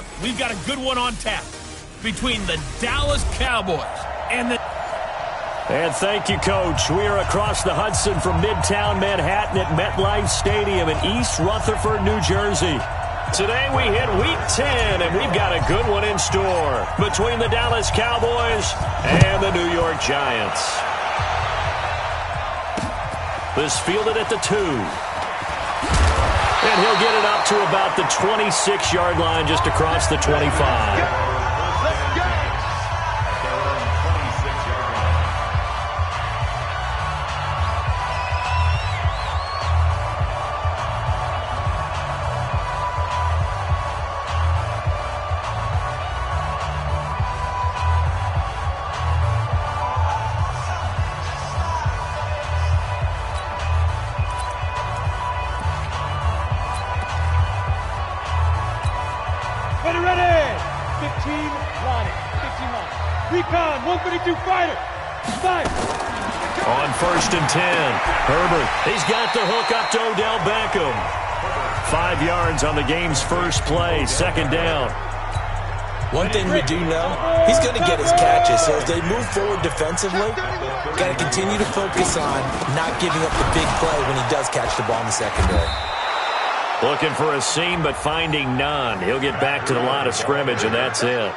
up, we've got a good one on tap between the Dallas Cowboys and the... And thank you, Coach. We are across the Hudson from Midtown Manhattan at MetLife Stadium in East Rutherford, New Jersey. Today we hit Week 10, and we've got a good one in store between the Dallas Cowboys and the New York Giants. This fielded at the 2. And he'll get it up to about the 26-yard line just across the 25. Recon, 132 fighter. Fire. On 1st and 10, Herbert. He's got the hook up to Odell Beckham. 5 yards on the game's first play, 2nd down. One thing we do know, he's going to get his catches. So as they move forward defensively, got to continue to focus on not giving up the big play when he does catch the ball in the secondary. Looking for a seam, but finding none. He'll get back to the line of scrimmage, and that's it.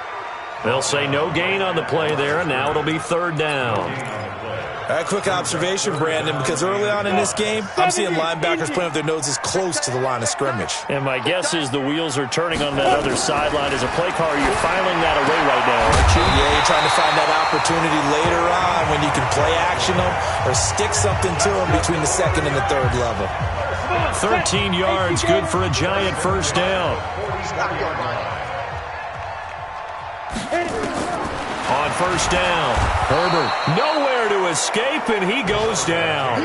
They'll say no gain on the play there, and now it'll be 3rd down. A quick observation, Brandon, because early on in this game, I'm seeing linebackers playing with their noses close to the line of scrimmage. And my guess is the wheels are turning on that other sideline. As a play caller, you're filing that away right now, aren't you? Yeah, you're trying to find that opportunity later on when you can play action them or stick something to them between the 2nd and the 3rd level. 13 yards, good for a Giant first down. On 1st down, Herbert nowhere to escape, and he goes down.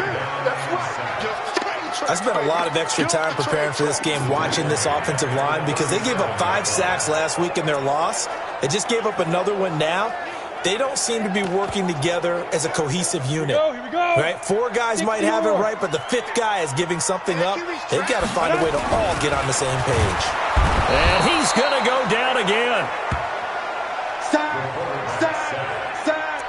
I spent a lot of extra time preparing for this game watching this offensive line because they gave up 5 sacks last week in their loss. They just gave up another one now. They don't seem to be working together as a cohesive unit. Here we go. Right? 4 guys might have it right, but the 5th guy is giving something up. They've got to find a way to all get on the same page. And he's going to go down again.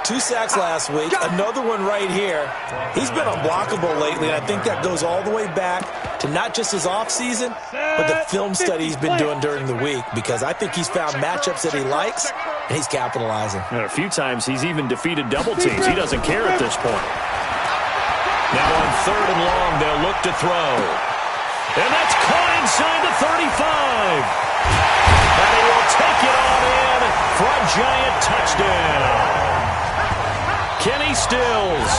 2 sacks last week, another one right here. He's been unblockable lately, and I think that goes all the way back to not just his offseason, but the film study he's been doing during the week, because I think he's found matchups that he likes, and he's capitalizing. And a few times he's even defeated double teams. He doesn't care at this point. Now on 3rd and long, they'll look to throw. And that's caught inside the 35. And he will take it on in for a Giant touchdown. Kenny Stills,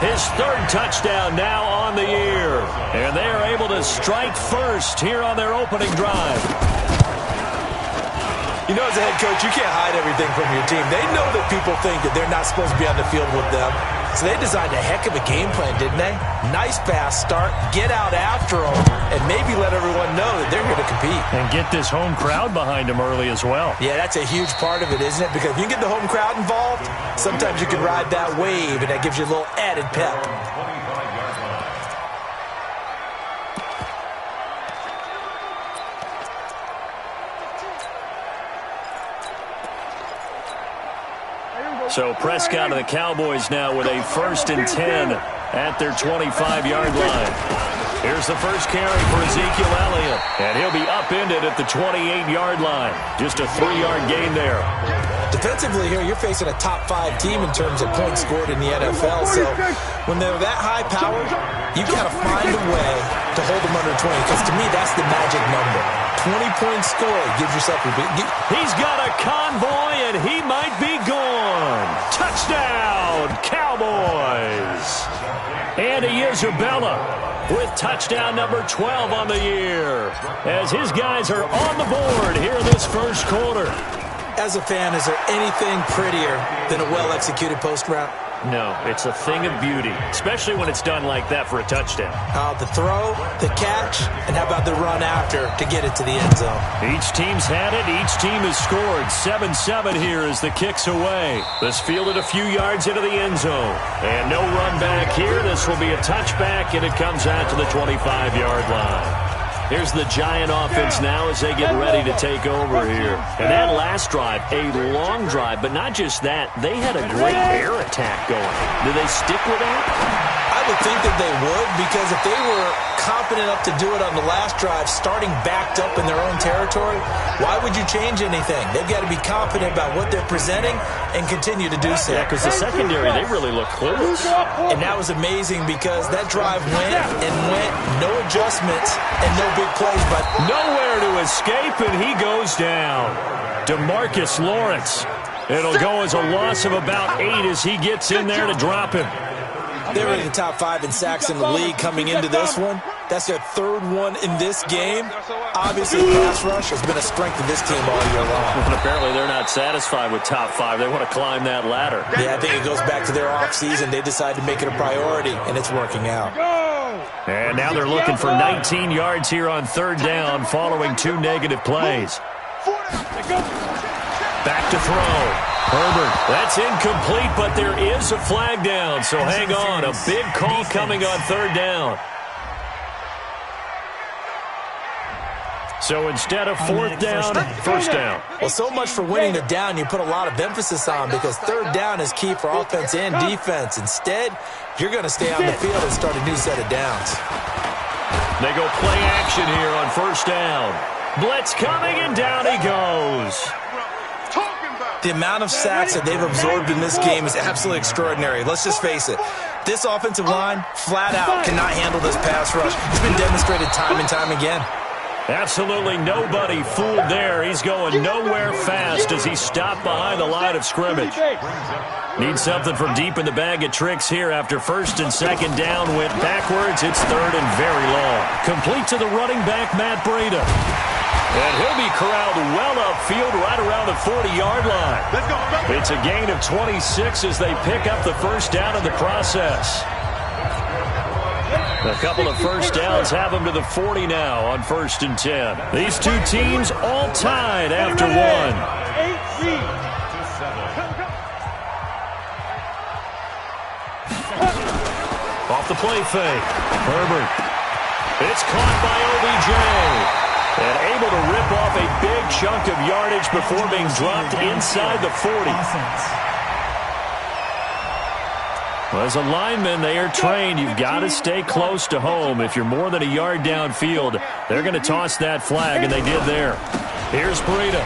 his 3rd touchdown now on the year. And they are able to strike first here on their opening drive. You know, as a head coach, you can't hide everything from your team. They know that people think that they're not supposed to be on the field with them. So they designed a heck of a game plan, didn't they? Nice pass start, get out after them, and maybe let everyone know that they're here to compete. And get this home crowd behind them early as well. Yeah, that's a huge part of it, isn't it? Because if you get the home crowd involved, sometimes you can ride that wave, and that gives you a little added pep. So Prescott and the Cowboys now with a 1st and 10 at their 25-yard line. Here's the first carry for Ezekiel Elliott, and he'll be upended at the 28-yard line. Just a 3-yard gain there. Defensively here, you're facing a top 5 team in terms of points scored in the NFL. So when they're that high powered, you've got to find a way to hold them under 20. Because to me, that's the magic number. 20-point score gives yourself a big... He's got a convoy, and he might be gone. Touchdown, Cowboys. Andy Isabella with touchdown number 12 on the year, as his guys are on the board here in this first quarter. As a fan, is there anything prettier than a well-executed post route? No, it's a thing of beauty, especially when it's done like that for a touchdown. The throw, the catch, and how about the run after to get it to the end zone? Each team's had it. Each team has scored. 7-7 here as the kick's away. This fielded a few yards into the end zone. And no run back here. This will be a touchback, and it comes out to the 25-yard line. Here's the Giant offense now as they get ready to take over here. And that last drive, a long drive, but not just that. They had a great air attack going. Do they stick with that? I would think that they would, because if they were confident enough to do it on the last drive, starting backed up in their own territory, why would you change anything? They've got to be confident about what they're presenting and continue to do so. Yeah, because the secondary, they really look clueless. And that was amazing because that drive went and went, no adjustments and no big plays, but nowhere to escape, and he goes down. DeMarcus Lawrence. It'll go as a loss of about 8 as he gets in there to drop him. They were in the top 5 in sacks in the league coming into this one. That's their 3rd one in this game. Obviously, pass rush has been a strength of this team all year long. And apparently they're not satisfied with top 5. They want to climb that ladder. Yeah, I think it goes back to their offseason. They decided to make it a priority, and it's working out. And now they're looking for 19 yards here on 3rd down following 2 negative plays. Back to throw. Herbert, that's incomplete, but there is a flag down, so hang on. A big call coming on 3rd down. So instead of 4th down, 1st down. Well, so much for winning the down you put a lot of emphasis on, because 3rd down is key for offense and defense. Instead, you're going to stay on the field and start a new set of downs. They go play action here on 1st down. Blitz coming, and down he goes. The amount of sacks that they've absorbed in this game is absolutely extraordinary. Let's just face it. This offensive line, flat out, cannot handle this pass rush. It's been demonstrated time and time again. Absolutely nobody fooled there. He's going nowhere fast as he stopped behind the line of scrimmage. Need something from deep in the bag of tricks here after 1st and 2nd down went backwards. It's 3rd and very long. Complete to the running back, Matt Breida. And he'll be corralled well upfield right around the 40-yard line. It's a gain of 26 as they pick up the 1st down in the process. A couple of 1st downs have them to the 40 now on 1st and 10. These two teams all tied after 1. Off the play fake. Herbert. It's caught by OBJ. And able to rip off a big chunk of yardage before being dropped inside the 40. Well, as a lineman, they are trained. You've got to stay close to home. If you're more than a yard downfield, they're going to toss that flag, and they did there. Here's Breida.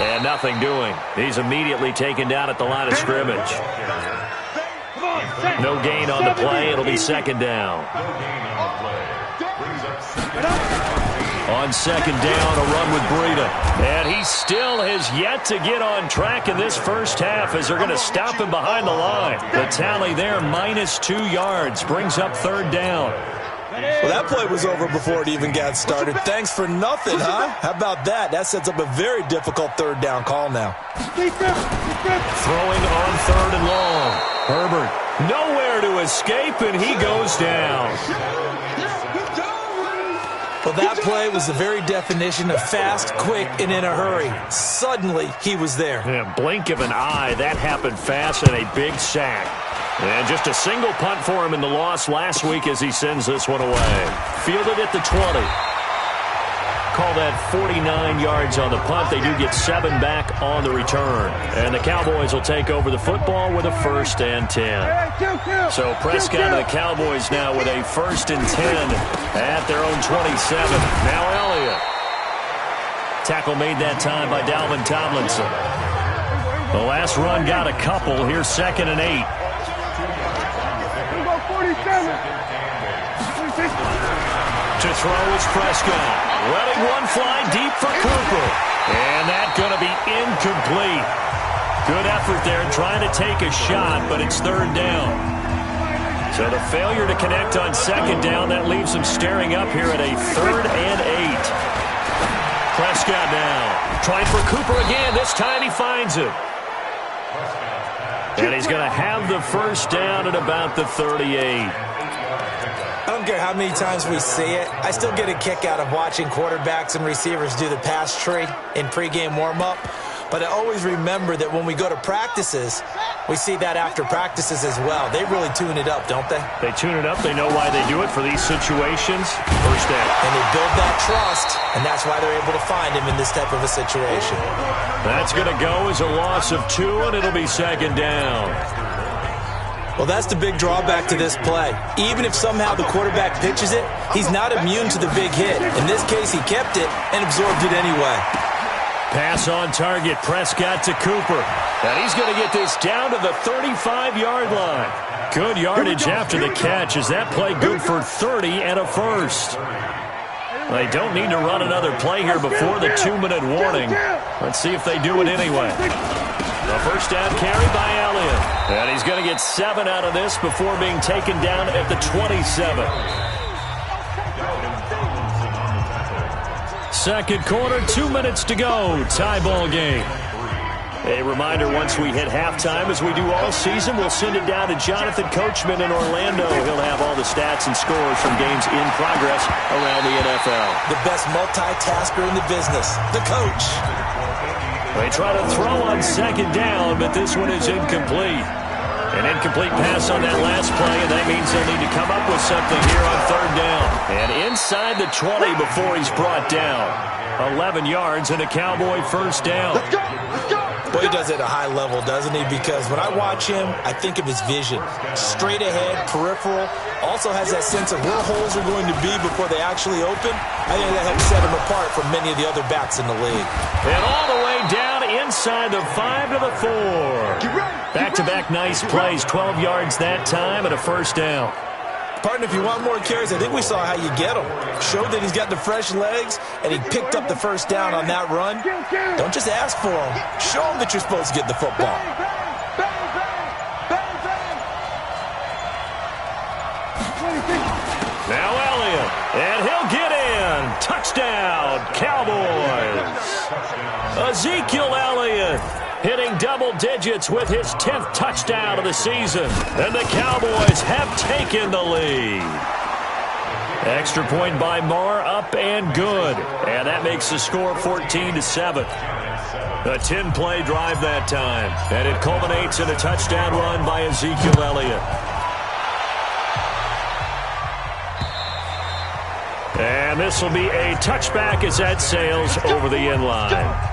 And nothing doing. He's immediately taken down at the line of scrimmage. No gain on the play. It'll be 2nd down. On 2nd down, a run with Breida. And he still has yet to get on track in this 1st half as they're going to stop him behind the line. The tally there, -2 yards, brings up 3rd down. Well, that play was over before it even got started. Thanks for nothing, huh? How about that? That sets up a very difficult 3rd down call now. Throwing on 3rd and long. Herbert, nowhere to escape, and he goes down. Well, that play was the very definition of fast, quick, and in a hurry. Suddenly, he was there. Yeah, blink of an eye, that happened fast, and a big sack. And just a single punt for him in the loss last week as he sends this one away. Fielded at the 20. Call that 49 yards on the punt. They do get 7 back on the return. And the Cowboys will take over the football with a 1st and 10. So Prescott and the Cowboys now with a 1st and 10 at their own 27. Now Elliott. Tackle made that time by Dalvin Tomlinson. The last run got a couple. Here's 2nd and 8. To throw is Prescott. Letting one fly deep for Cooper. And that's going to be incomplete. Good effort there trying to take a shot, but it's 3rd down. So the failure to connect on 2nd down, that leaves them staring up here at a 3rd and 8. Prescott now. Trying for Cooper again. This time he finds it. And he's going to have the 1st down at about the 38. I don't care how many times we see it. I still get a kick out of watching quarterbacks and receivers do the pass tree in pregame warm-up. But I always remember that when we go to practices, we see that after practices as well. They really tune it up, don't they? They tune it up. They know why they do it for these situations. First down. And they build that trust, and that's why they're able to find him in this type of a situation. That's going to go as a loss of 2, and it'll be second down. Well, that's the big drawback to this play. Even if somehow the quarterback pitches it, he's not immune to the big hit. In this case, he kept it and absorbed it anyway. Pass on target, Prescott to Cooper. And he's going to get this down to the 35-yard line. Good yardage after the catch. Is that play good for 30 and a first? They don't need to run another play here before the 2-minute warning. Let's see if they do it anyway. The first down carry by Elliott. And he's going to get 7 out of this before being taken down at the 27. Second quarter, 2 minutes to go. Tie ball game. A reminder, once we hit halftime, as we do all season, we'll send it down to Jonathan Coachman in Orlando. He'll have all the stats and scores from games in progress around the NFL. The best multitasker in the business, the coach. They try to throw on second down, but this one is incomplete. An incomplete pass on that last play, and that means they'll need to come up with something here on third down. And inside the 20 before he's brought down. 11 yards and a Cowboy first down. Let's go! Let's go! Boy, he does it at a high level, doesn't he? Because when I watch him, I think of his vision. Straight ahead, peripheral. Also has that sense of where holes are going to be before they actually open. I think that helps set him apart from many of the other backs in the league. And all the way down inside the 5 to the 4. Back-to-back nice plays. 12 yards that time and a first down. Partner, if you want more carries, I think we saw how you get him. Showed that he's got the fresh legs, and he picked up the first down on that run. Don't just ask for him. Show him that you're supposed to get the football. Now Elliott, and he'll get in. Touchdown, Cowboys. Ezekiel Elliott hitting double digits with his 10th touchdown of the season. And the Cowboys have taken the lead. Extra point by Marr, up and good. And that makes the score 14-7. A 10-play drive that time. And it culminates in a touchdown run by Ezekiel Elliott. And this will be a touchback as that sails over the end line.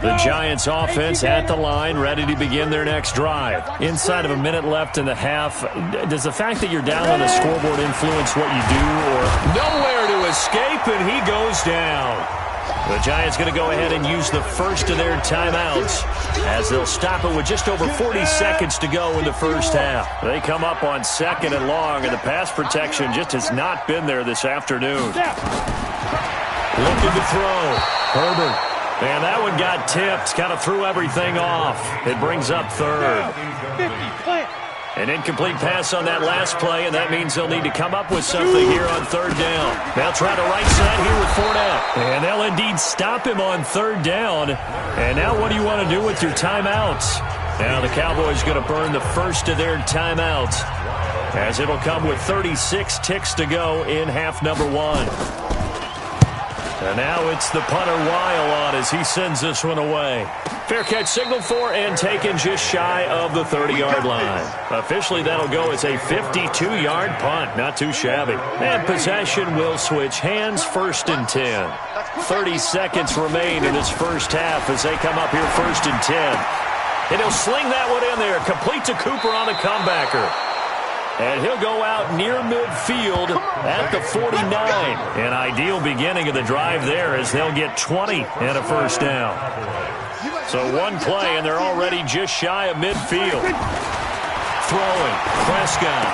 The Giants offense at the line, ready to begin their next drive. Inside of a minute left in the half, does the fact that you're down on the scoreboard influence what you do? Or nowhere to escape, and he goes down. The Giants going to go ahead and use the first of their timeouts as they'll stop it with just over 40 seconds to go in the first half. They come up on second and long, and the pass protection just has not been there this afternoon. Looking to throw. Herbert. And that one got tipped, kind of threw everything off. It brings up third. An incomplete pass on that last play, and that means they'll need to come up with something here on third down. They'll try to right side here with 4 down. And they'll indeed stop him on third down. And now what do you want to do with your timeouts? Now the Cowboys going to burn the first of their timeouts, as it'll come with 36 ticks to go in half number 1. And now it's the punter Weil on as he sends this one away. Fair catch signaled for and taken just shy of the 30-yard line. Officially, that'll go as a 52-yard punt. Not too shabby. And possession will switch hands, 1st and 10. 30 seconds remain in this first half as they come up here 1st and 10. And he'll sling that one in there. Complete to Cooper on the comebacker. And he'll go out near midfield at the 49. An ideal beginning of the drive there as they'll get 20 and a first down. So one play, and they're already just shy of midfield. Throwing. Prescott.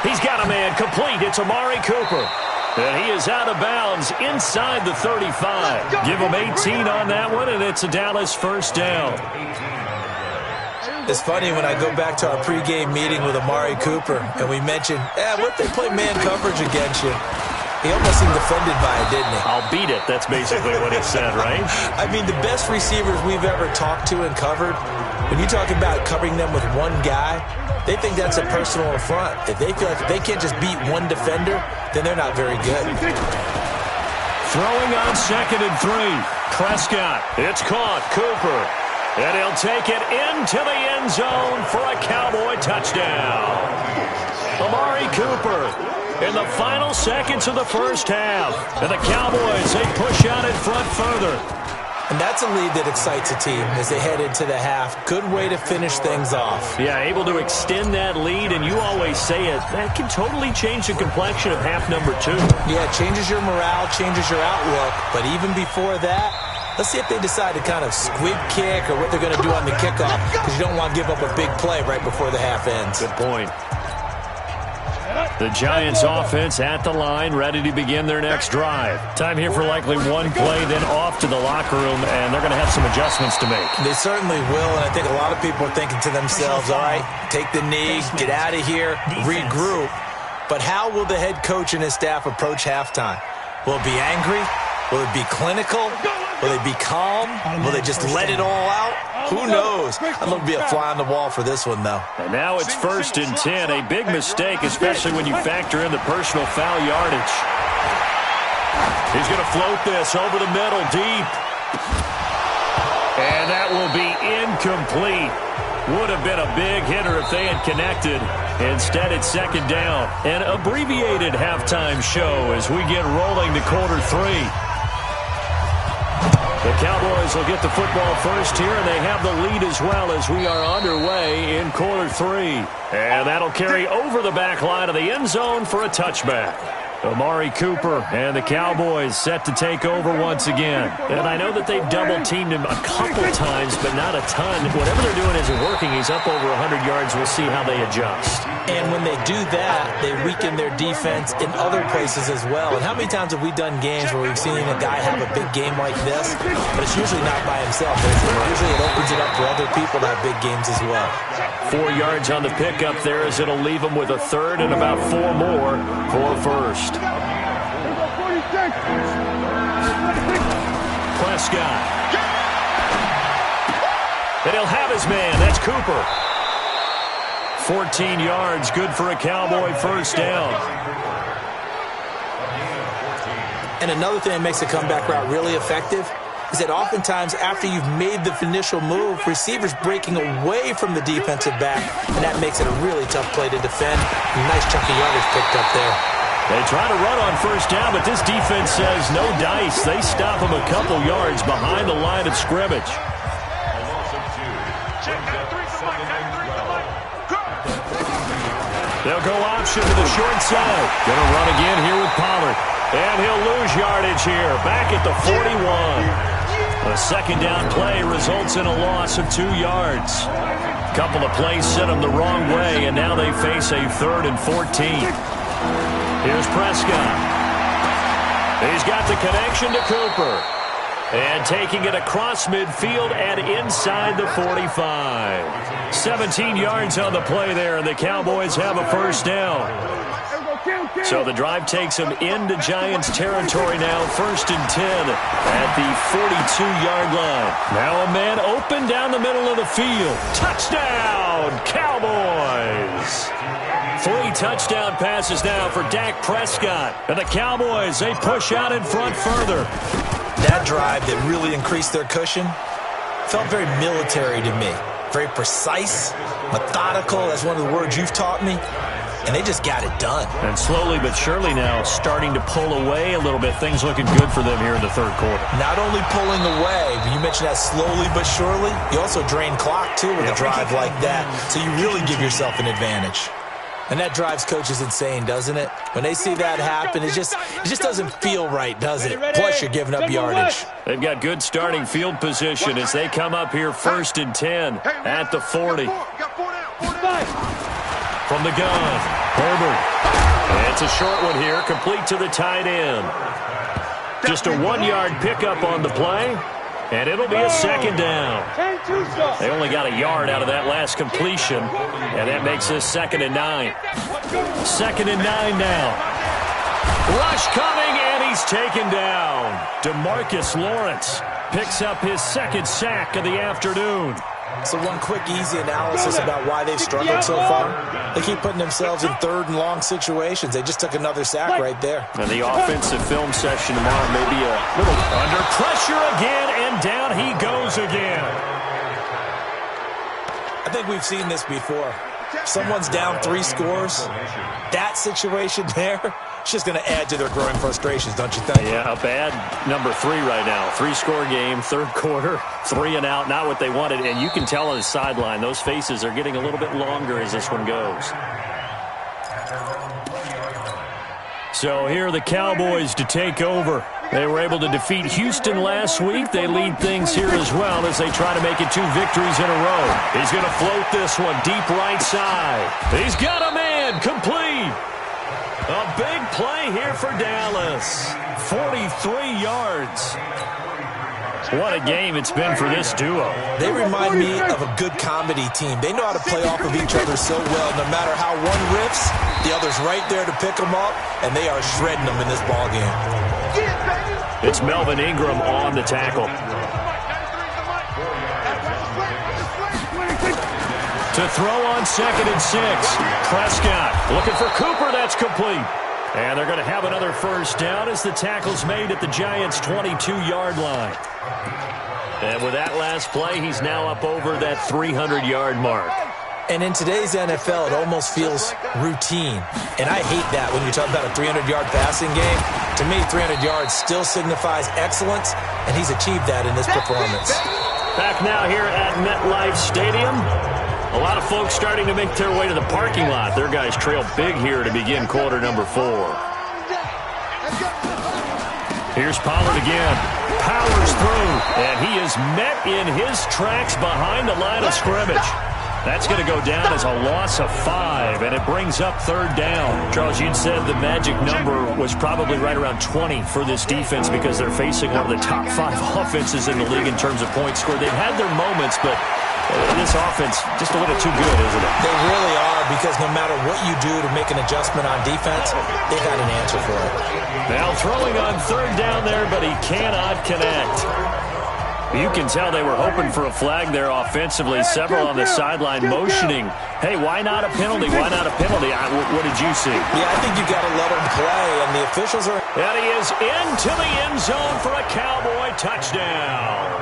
He's got a man complete. It's Amari Cooper. And he is out of bounds inside the 35. Give him 18 on that one, and it's a Dallas first down. It's funny when I go back to our pregame meeting with Amari Cooper, and we mentioned, what if they play man coverage against you? He almost seemed offended by it, didn't he? I'll beat it. That's basically what he said, right? I mean, the best receivers we've ever talked to and covered, When you talk about covering them with one guy, they think that's a personal affront. If they feel like they can't just beat one defender, then they're not very good. Throwing on 2nd and 3. Prescott. It's caught. Cooper. And he'll take it into the end zone for a Cowboy touchdown. Amari Cooper in the final seconds of the first half. And the Cowboys, they push out in front further. And that's a lead that excites a team as they head into the half. Good way to finish things off. Yeah, able to extend that lead, and you always say it, that can totally change the complexion of half number 2. Yeah, it changes your morale, changes your outlook. But even before that, let's see if they decide to kind of squib kick or what they're going to do on the kickoff, because you don't want to give up a big play right before the half ends. Good point. The Giants offense at the line, ready to begin their next drive. Time here for likely one play, then off to the locker room, and they're going to have some adjustments to make. They certainly will, and I think a lot of people are thinking to themselves, all right, take the knee, get out of here, regroup. But how will the head coach and his staff approach halftime? Will it be angry? Will it be clinical? Will they be calm? Will they just let it all out? Who knows? I'd love to be a fly on the wall for this one, though. And now it's 1st and 10. A big mistake, especially when you factor in the personal foul yardage. He's going to float this over the middle, deep. And that will be incomplete. Would have been a big hitter if they had connected. Instead, it's 2nd down. An abbreviated halftime show as we get rolling to quarter 3. The Cowboys will get the football first here, and they have the lead as well as we are underway in quarter 3. And that'll carry over the back line of the end zone for a touchback. Amari Cooper and the Cowboys set to take over once again. And I know that they've double-teamed him a couple times, but not a ton. Whatever they're doing isn't working. He's up over 100 yards. We'll see how they adjust. And when they do that, they weaken their defense in other places as well. And how many times have we done games where we've seen a guy have a big game like this, but it's usually not by himself. Usually it opens it up for other people to have big games as well. 4 yards on the pickup there as it'll leave them with a 3rd and about 4 more for 1st. Prescott. And he'll have his man. That's Cooper. 14 yards, good for a Cowboy 1st down. And another thing that makes the comeback route really effective is that oftentimes after you've made the initial move, receivers breaking away from the defensive back, and that makes it a really tough play to defend. A nice chunk of yardage picked up there. They try to run on 1st down, but this defense says no dice. They stop him a couple yards behind the line of scrimmage. They'll go option to the short side. Going to run again here with Pollard. And he'll lose yardage here, back at the 41. A 2nd down play results in a loss of 2 yards. A couple of plays set them the wrong way, and now they face a 3rd and 14. Here's Prescott. He's got the connection to Cooper. And taking it across midfield and inside the 45. 17 yards on the play there, and the Cowboys have a 1st down. So the drive takes them into Giants territory now, 1st and 10 at the 42-yard line. Now a man open down the middle of the field. Touchdown, Cowboys! 3 touchdown passes now for Dak Prescott. And the Cowboys, they push out in front further. That drive that really increased their cushion felt very military to me. Very precise, methodical. That's one of the words you've taught me. And they just got it done. And slowly but surely now starting to pull away a little bit. Things looking good for them here in the 3rd quarter. Not only pulling away, but you mentioned that slowly but surely. You also drain clock, too, with a drive like that. So you really give yourself an advantage. And that drives coaches insane, doesn't it? When they see that happen, it just doesn't feel right, does it? Plus, you're giving up yardage. They've got good starting field position as they come up here 1st and 10 at the 40. From the gun, Herbert. And it's a short one here, complete to the tight end. Just a 1-yard pickup on the play. And it'll be a 2nd down. They only got a yard out of that last completion, and that makes this 2nd and 9. 2nd and 9 now. Rush coming, and he's taken down. DeMarcus Lawrence picks up his 2nd sack of the afternoon. So one quick, easy analysis about why they've struggled so far. They keep putting themselves in third and long situations. They just took another sack right there. And the offensive film session tomorrow may be a little under pressure again, and down he goes again. I think we've seen this before. Someone's down 3 scores. That situation there, it's just going to add to their growing frustrations, don't you think? Yeah, a bad number 3 right now. 3-score game, third quarter, 3 and out, not what they wanted. And you can tell on the sideline, those faces are getting a little bit longer as this one goes. So here are the Cowboys to take over. They were able to defeat Houston last week. They lead things here as well as they try to make it 2 victories in a row. He's going to float this one deep right side. He's got a man complete. A big play here for Dallas. 43 yards. What a game it's been for this duo. They remind me of a good comedy team. They know how to play off of each other so well. No matter how one riffs, the other's right there to pick them up, and they are shredding them in this ballgame. It's Melvin Ingram on the tackle. To throw on 2nd and 6. Prescott looking for Cooper. That's complete. And they're going to have another first down as the tackle's made at the Giants' 22-yard line. And with that last play, he's now up over that 300-yard mark. And in today's NFL, it almost feels routine. And I hate that when you talk about a 300-yard passing game. To me, 300 yards still signifies excellence, and he's achieved that in this performance. Back now here at MetLife Stadium. A lot of folks starting to make their way to the parking lot. Their guys trail big here to begin quarter number 4. Here's Pollard again. Powers through, and he is met in his tracks behind the line of scrimmage. That's going to go down as a loss of 5, and it brings up 3rd down. Charles, you'd said the magic number was probably right around 20 for this defense because they're facing one of the top 5 offenses in the league in terms of points scored. They've had their moments, but this offense just a little too good, isn't it? They really are, because no matter what you do to make an adjustment on defense, they've got an answer for it. Now throwing on 3rd down there, but he cannot connect. You can tell they were hoping for a flag there offensively. Several on the sideline motioning, hey, why not a penalty? Why not a penalty? What did you see? Yeah, I think you got to let him play, and the officials are... And he is into the end zone for a Cowboy touchdown.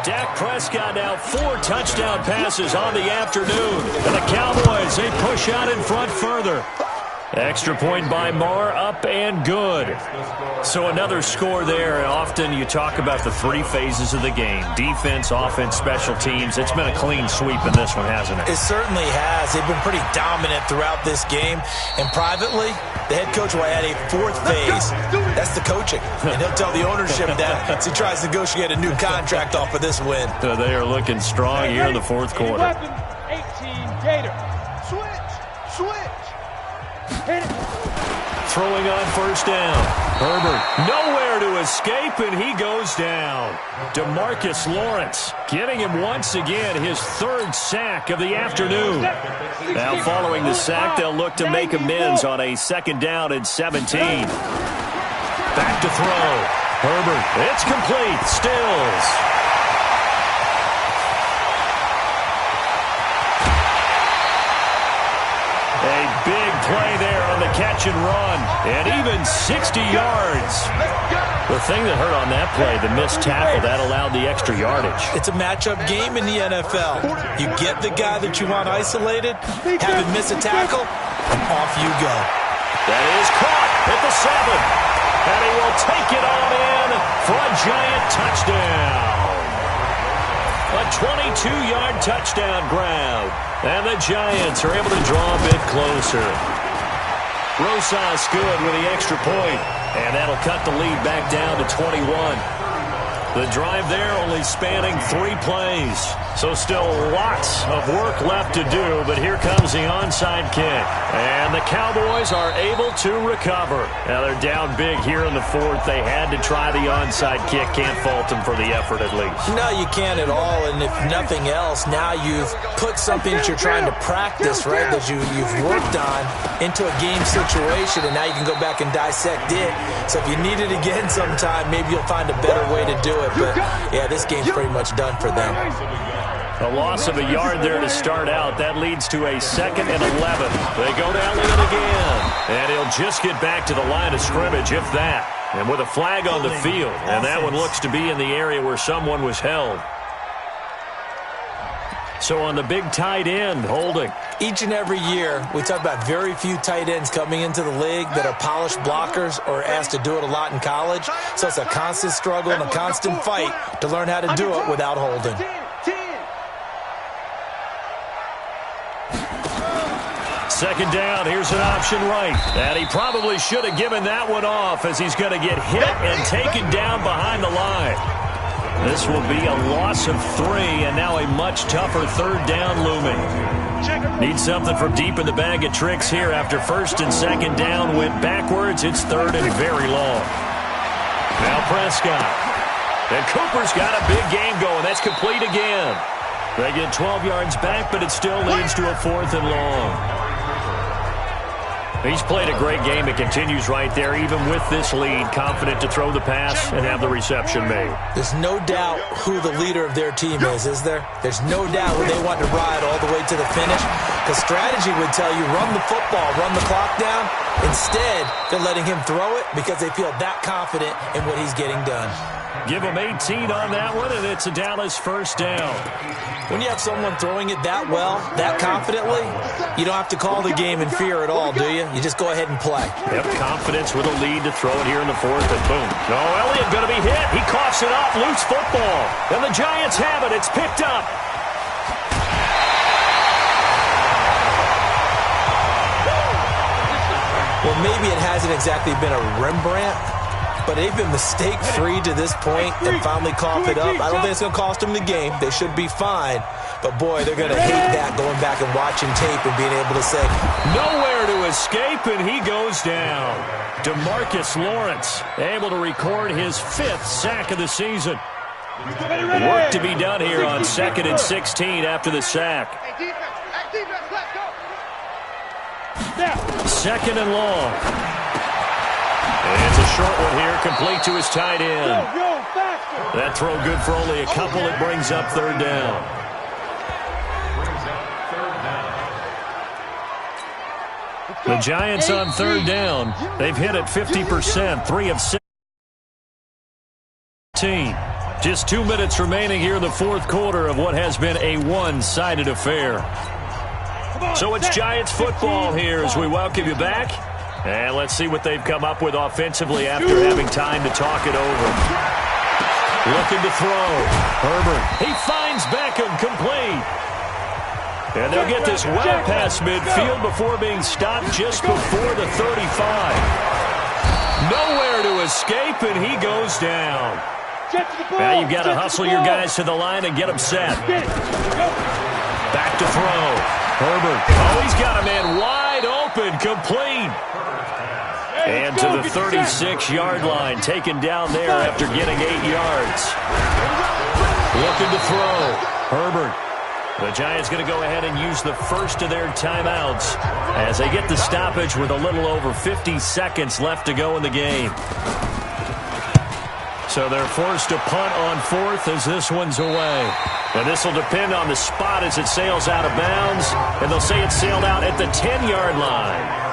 Dak Prescott now 4 touchdown passes on the afternoon. And the Cowboys, they push out in front further. Extra point by Marr, up and good. So another score there. Often you talk about the 3 phases of the game. Defense, offense, special teams. It's been a clean sweep in this one, hasn't it? It certainly has. They've been pretty dominant throughout this game. And privately, the head coach will add a 4th phase. That's the coaching. And he'll tell the ownership that as he tries to negotiate a new contract off of this win. So they are looking strong here in the 4th quarter. 18 Gator. Switch. Throwing on 1st down. Herbert nowhere to escape, and he goes down. DeMarcus Lawrence getting him once again his 3rd sack of the afternoon. Now following the sack, they'll look to make amends on a 2nd down and 17. Back to throw. Herbert, it's complete. Stills. A big play there on the catch and run, and even 60 yards. The thing that hurt on that play, the missed tackle, that allowed the extra yardage. It's a matchup game in the NFL. You get the guy that you want isolated, have him miss a tackle, and off you go. That is caught at the 7, and he will take it on in for a Giant touchdown. A 22-yard touchdown grab. And the Giants are able to draw a bit closer. Rosas good with the extra point. And that'll cut the lead back down to 21. The drive there only spanning 3 plays. So still lots of work left to do, but here comes the onside kick. And the Cowboys are able to recover. Now they're down big here in the 4th. They had to try the onside kick. Can't fault them for the effort at least. No, you can't at all. And if nothing else, now you've put something that you're trying to practice, right, that you've worked on into a game situation, and now you can go back and dissect it. So if you need it again sometime, maybe you'll find a better way to do it. But, yeah, this game's pretty much done for them. A loss of a yard there to start out. That leads to a 2nd and 11. They go to Elliott again. And he'll just get back to the line of scrimmage, if that. And with a flag on the field. And that one looks to be in the area where someone was held. So on the big tight end, holding. Each and every year, we talk about very few tight ends coming into the league that are polished blockers or asked to do it a lot in college. So it's a constant struggle and a constant fight to learn how to do it without holding. Second down, here's an option right. And he probably should have given that one off as he's going to get hit and taken down behind the line. This will be a loss of 3, and now a much tougher 3rd down looming. Need something from deep in the bag of tricks here after 1st and 2nd down went backwards. It's 3rd and very long. Now Prescott. And Cooper's got a big game going. That's complete again. They get 12 yards back, but it still leads to a 4th and long. He's played a great game. It continues right there, even with this lead, confident to throw the pass and have the reception made. There's no doubt who the leader of their team is there? There's no doubt who they want to ride all the way to the finish. Because strategy would tell you, run the football, run the clock down. Instead, they're letting him throw it because they feel that confident in what he's getting done. Give him 18 on that one, and it's a Dallas 1st down. When you have someone throwing it that well, that confidently, you don't have to call the game in fear at all, do you? You just go ahead and play. Yep, confidence with a lead to throw it here in the 4th, and boom. No, Elliott going to be hit. He coughs it up, loose football. And the Giants have it. It's picked up. Well, maybe it hasn't exactly been a Rembrandt, but they've been mistake-free to this point and finally coughed it up. I don't think it's going to cost them the game. They should be fine. But, boy, they're going to hate that, going back and watching tape and being able to say, nowhere to escape, and he goes down. DeMarcus Lawrence able to record his 5th sack of the season. Work to be done here on 2nd and 16 after the sack. 2nd and long. And it's a short one here, complete to his tight end. That throw good for only a couple. It brings up 3rd down. The Giants on 3rd down. They've hit it 50%, 3 of 16. Just 2 minutes remaining here in the 4th quarter of what has been a one-sided affair. So it's Giants football here as we welcome you back. And let's see what they've come up with offensively after having time to talk it over. Looking to throw. Herbert. He finds Beckham, complete. And they'll get this well past midfield before being stopped just before the 35. Nowhere to escape, and he goes down. Now you've got to hustle your guys to the line and get them set. Back to throw. Herbert. Oh, he's got a man wide open, complete. And to the 36-yard line, taken down there after getting 8 yards. Looking to throw. Herbert. The Giants going to go ahead and use the first of their timeouts as they get the stoppage with a little over 50 seconds left to go in the game. So they're forced to punt on 4th as this one's away. And this will depend on the spot as it sails out of bounds. And they'll say it sailed out at the 10-yard line.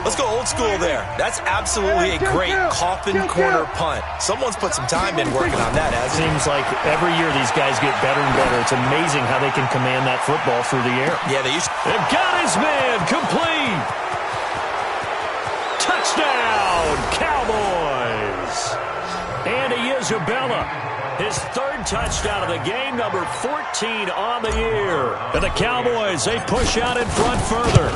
Let's go old school there. That's absolutely a great coffin corner punt. Someone's put some time in working on that, hasn't it? Seems like every year these guys get better and better. It's amazing how they can command that football through the air. Yeah, they used to. They've got his man, complete. Touchdown, Cowboys. Andy Isabella, his 3rd touchdown of the game, number 14 on the year. And the Cowboys, they push out in front further.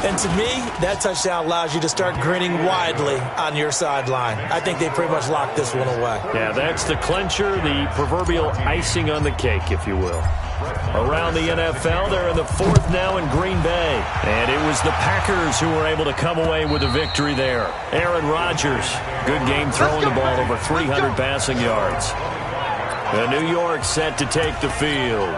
And to me, that touchdown allows you to start grinning widely on your sideline. I think they pretty much locked this one away. Yeah, that's the clincher, the proverbial icing on the cake, if you will. Around the NFL, they're in the 4th now in Green Bay. And it was the Packers who were able to come away with a victory there. Aaron Rodgers, good game throwing the ball, over 300 passing yards. And New York set to take the field.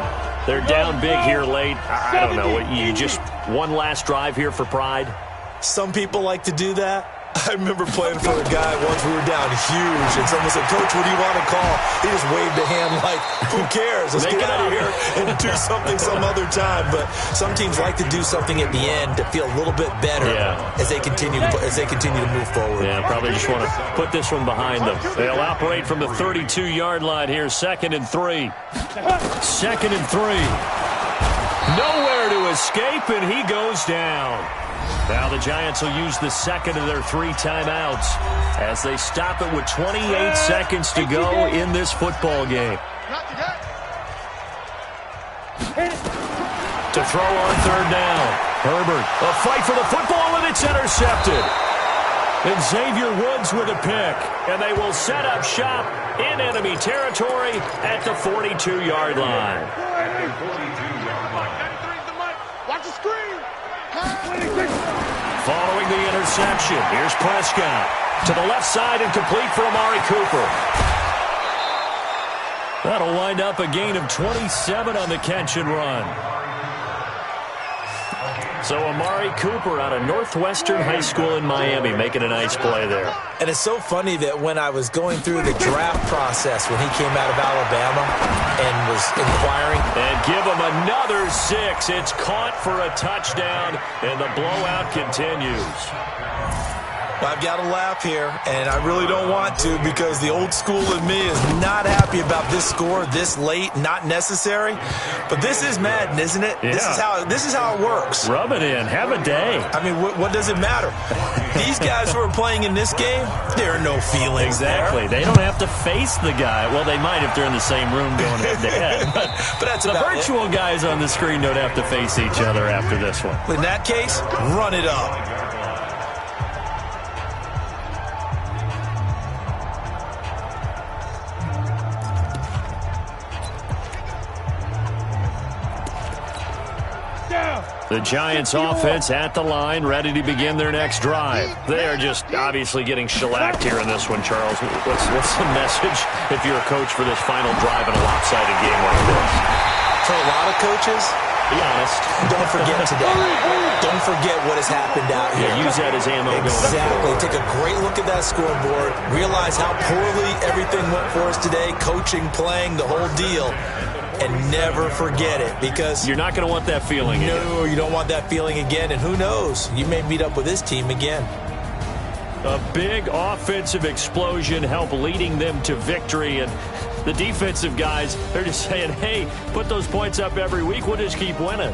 They're down big here late. I don't know. You just one last drive here for pride? Some people like to do that. I remember playing for a guy once. We were down huge, and someone said, "Coach, what do you want to call?" He just waved a hand like, "Who cares? Let's get out of here and do something some other time." But some teams like to do something at the end to feel a little bit better as they continue to move forward. Yeah, probably just want to put this one behind them. They'll operate from the 32-yard line here, 2nd and 3. 2nd and 3. Nowhere to escape, and he goes down. Now the Giants will use the second of their 3 timeouts as they stop it with 28 seconds to go in this football game. To throw on 3rd down. Herbert, a fight for the football, and it's intercepted. And Xavier Woods with a pick, and they will set up shop in enemy territory at the 42-yard line. Watch the screen. Following the interception, here's Prescott. To the left side and complete for Amari Cooper. That'll wind up a gain of 27 on the catch and run. So Amari Cooper out of Northwestern High School in Miami making a nice play there. And it's so funny that when I was going through the draft process when he came out of Alabama and was inquiring. And give him another 6. It's caught for a touchdown, and the blowout continues. I've got to laugh here, and I really don't want to because the old school in me is not happy about this score this late, not necessary. But this is Madden, isn't it? Yeah. This is how it works. Rub it in. Have a day. I mean, what does it matter? These guys who are playing in this game, there are no feelings Exactly. there. They don't have to face the guy. Well, they might if they're in the same room going head-to-head. But that's the about virtual guys on the screen don't have to face each other after this one. In that case, run it up. The Giants offense at the line, ready to begin their next drive. They are just obviously getting shellacked here in this one, Charles. What's the message if you're a coach for this final drive in a lopsided game like this? For a lot of coaches, be honest. Don't forget today. Don't forget what has happened out here. Yeah, use that as ammo going forward. Take a great look at that scoreboard. Realize how poorly everything went for us today. Coaching, playing, the whole deal. And never forget it, because you're not going to want that feeling again. No, you don't want that feeling again. And who knows? You may meet up with this team again. A big offensive explosion helped leading them to victory. And the defensive guys, they're just saying, hey, put those points up every week. We'll just keep winning.